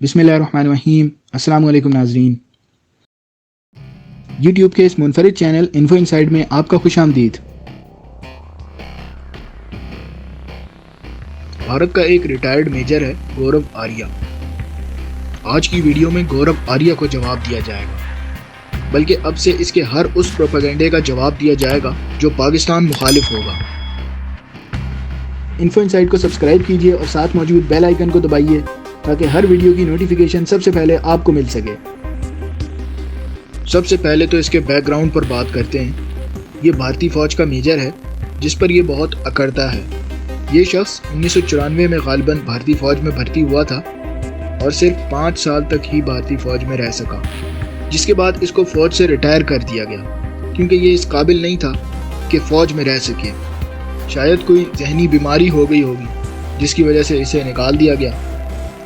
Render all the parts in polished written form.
बिस्मिल्लाहिर्रहमानिर्रहीम। अस्सलाम वालेकुम नाज़रीन, यूट्यूब के इस मुनफरिद चैनल इन्फो इनसाइड में आपका खुश आमदीद। भारत का एक रिटायर्ड मेजर है गौरव आर्या। आज की वीडियो में गौरव आर्या को जवाब दिया जाएगा, बल्कि अब से इसके हर उस प्रोपेगेंडे का जवाब दिया जाएगा जो पाकिस्तान मुखालिफ होगा। इन्फो इनसाइड को सब्सक्राइब कीजिए और साथ मौजूद बेल आइकन को दबाइए ताकि हर वीडियो की नोटिफिकेशन सबसे पहले आपको मिल सके। सबसे पहले तो इसके बैकग्राउंड पर बात करते हैं। ये भारतीय फ़ौज का मेजर है जिस पर ये बहुत अकड़ता है। ये शख्स 1994 में गालिबन भारतीय फ़ौज में भर्ती हुआ था और सिर्फ 5 साल तक ही भारतीय फ़ौज में रह सका, जिसके बाद इसको फ़ौज से रिटायर कर दिया गया क्योंकि ये इस काबिल नहीं था कि फ़ौज में रह सके। शायद कोई जहनी बीमारी हो गई होगी जिसकी वजह से इसे निकाल दिया गया,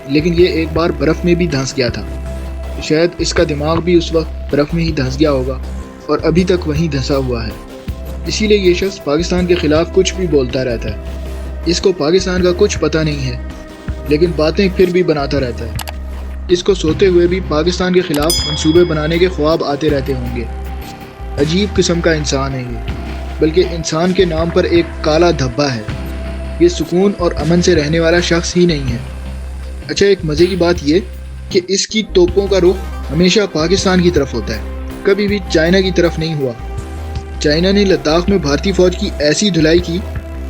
लेकिन ये एक बार बर्फ़ में भी धंस गया था। शायद इसका दिमाग भी उस वक्त बर्फ़ में ही धंस गया होगा और अभी तक वहीं धंसा हुआ है। इसीलिए ये शख्स पाकिस्तान के ख़िलाफ़ कुछ भी बोलता रहता है। इसको पाकिस्तान का कुछ पता नहीं है, लेकिन बातें फिर भी बनाता रहता है। इसको सोते हुए भी पाकिस्तान के ख़िलाफ़ मंसूबे बनाने के ख्वाब आते रहते होंगे। अजीब किस्म का इंसान है ये, बल्कि इंसान के नाम पर एक काला धब्बा है। ये सुकून और अमन से रहने वाला शख्स ही नहीं है। अच्छा, एक मज़े की बात ये कि इसकी तोपों का रुख हमेशा पाकिस्तान की तरफ होता है, कभी भी चाइना की तरफ नहीं हुआ। चाइना ने लद्दाख में भारतीय फ़ौज की ऐसी धुलाई की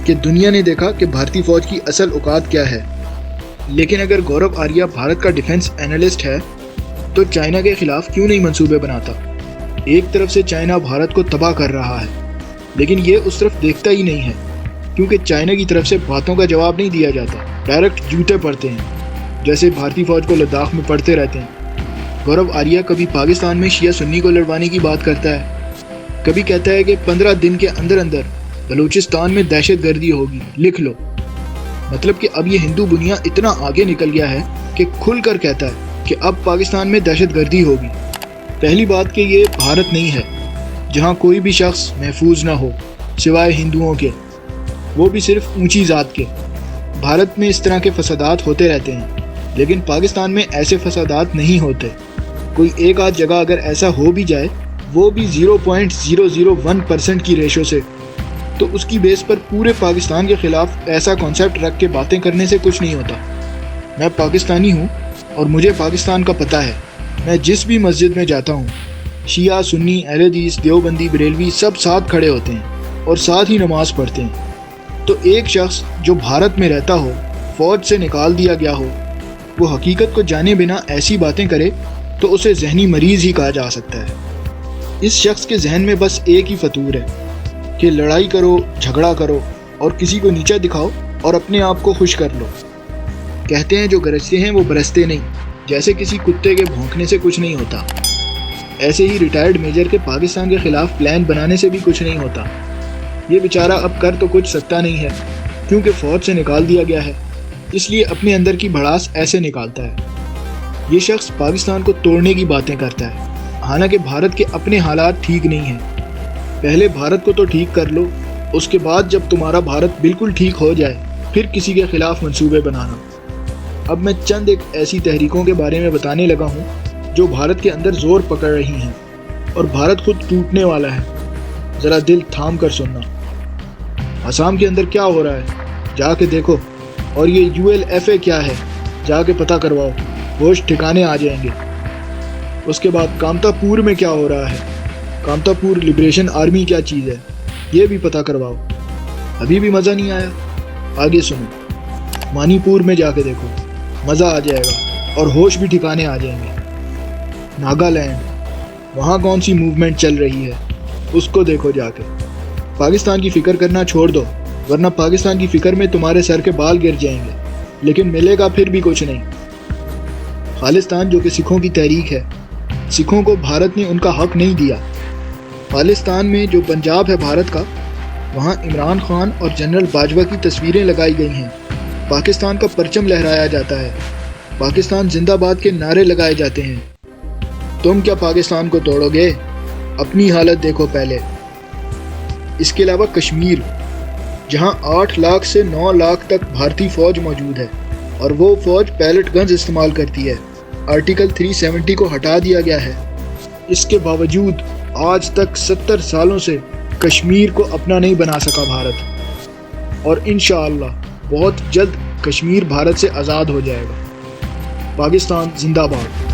कि दुनिया ने देखा कि भारतीय फ़ौज की असल औकात क्या है। लेकिन अगर गौरव आर्या भारत का डिफेंस एनालिस्ट है तो चाइना के ख़िलाफ़ क्यों नहीं मंसूबे बनाता? एक तरफ से चाइना भारत को तबाह कर रहा है, लेकिन ये उस तरफ देखता ही नहीं है, क्योंकि चाइना की तरफ से बातों का जवाब नहीं दिया जाता, डायरेक्ट जूते पड़ते हैं, जैसे भारतीय फ़ौज को लद्दाख में पढ़ते रहते हैं। गौरव आर्या कभी पाकिस्तान में शिया सुन्नी को लड़वाने की बात करता है, कभी कहता है कि 15 दिन के अंदर अंदर बलूचिस्तान में दहशतगर्दी होगी, लिख लो। मतलब कि अब ये हिंदू बुनिया इतना आगे निकल गया है कि खुल कर कहता है कि अब पाकिस्तान में दहशतगर्दी होगी। पहली बात कि ये भारत नहीं है जहाँ कोई भी शख्स महफूज ना हो सिवाय हिंदुओं के, वो भी सिर्फ ऊंची ज़ात के। भारत में इस तरह के फसादात होते रहते हैं, लेकिन पाकिस्तान में ऐसे फसादात नहीं होते। कोई एक आध जगह अगर ऐसा हो भी जाए, वो भी 0.001% की रेशो से, तो उसकी बेस पर पूरे पाकिस्तान के ख़िलाफ़ ऐसा कॉन्सेप्ट रख के बातें करने से कुछ नहीं होता। मैं पाकिस्तानी हूँ और मुझे पाकिस्तान का पता है। मैं जिस भी मस्जिद में जाता हूँ, शिया सुन्नी अहले हदीस देवबंदी बरेलवी सब साथ खड़े होते हैं और साथ ही नमाज़ पढ़ते हैं। तो एक शख्स जो भारत में रहता हो, फ़ौज से निकाल दिया गया हो, वो हकीकत को जाने बिना ऐसी बातें करे तो उसे जहनी मरीज़ ही कहा जा सकता है। इस शख्स के जहन में बस एक ही फतूर है कि लड़ाई करो, झगड़ा करो और किसी को नीचा दिखाओ और अपने आप को खुश कर लो। कहते हैं जो गरजते हैं वो बरसते नहीं, जैसे किसी कुत्ते के भौंकने से कुछ नहीं होता। ऐसे ही रिटायर्ड मेजर के पाकिस्तान के ख़िलाफ़ प्लान बनाने से भी कुछ नहीं होता। ये बेचारा अब कर तो कुछ सकता नहीं है क्योंकि फ़ौज से निकाल दिया गया है, इसलिए अपने अंदर की भड़ास ऐसे निकालता है। ये शख्स पाकिस्तान को तोड़ने की बातें करता है, हालांकि भारत के अपने हालात ठीक नहीं हैं। पहले भारत को तो ठीक कर लो, उसके बाद जब तुम्हारा भारत बिल्कुल ठीक हो जाए फिर किसी के ख़िलाफ़ मंसूबे बनाना। अब मैं चंद एक ऐसी तहरीकों के बारे में बताने लगा हूँ जो भारत के अंदर ज़ोर पकड़ रही हैं और भारत खुद टूटने वाला है। ज़रा दिल थाम कर सुनना। असम के अंदर क्या हो रहा है जाके देखो, और ये ULFA क्या है जाके पता करवाओ, होश ठिकाने आ जाएंगे। उसके बाद कामतापुर में क्या हो रहा है, कामतापुर लिबरेशन आर्मी क्या चीज़ है ये भी पता करवाओ। अभी भी मज़ा नहीं आया? आगे सुनो। मणिपुर में जाके देखो, मज़ा आ जाएगा और होश भी ठिकाने आ जाएंगे। नागालैंड, वहाँ कौन सी मूवमेंट चल रही है उसको देखो जाके। पाकिस्तान की फ़िक्र करना छोड़ दो, वरना पाकिस्तान की फ़िक्र में तुम्हारे सर के बाल गिर जाएंगे, लेकिन मिलेगा फिर भी कुछ नहीं। खालिस्तान जो कि सिखों की तहरीक है, सिखों को भारत ने उनका हक नहीं दिया। खालिस्तान में जो पंजाब है भारत का, वहाँ इमरान खान और जनरल बाजवा की तस्वीरें लगाई गई हैं, पाकिस्तान का परचम लहराया जाता है, पाकिस्तान जिंदाबाद के नारे लगाए जाते हैं। तुम क्या पाकिस्तान को तोड़ोगे? अपनी हालत देखो पहले। इसके अलावा कश्मीर, जहां 8 लाख से 9 लाख तक भारतीय फ़ौज मौजूद है और वो फ़ौज पैलेट गन्स इस्तेमाल करती है, آرٹیکل 370 کو ہٹا دیا گیا ہے، اس کے باوجود آج تک 70 سالوں سے کشمیر کو اپنا نہیں بنا سکا بھارت، اور انشاءاللہ بہت جلد کشمیر بھارت سے آزاد ہو جائے گا۔ پاکستان زندہ باد۔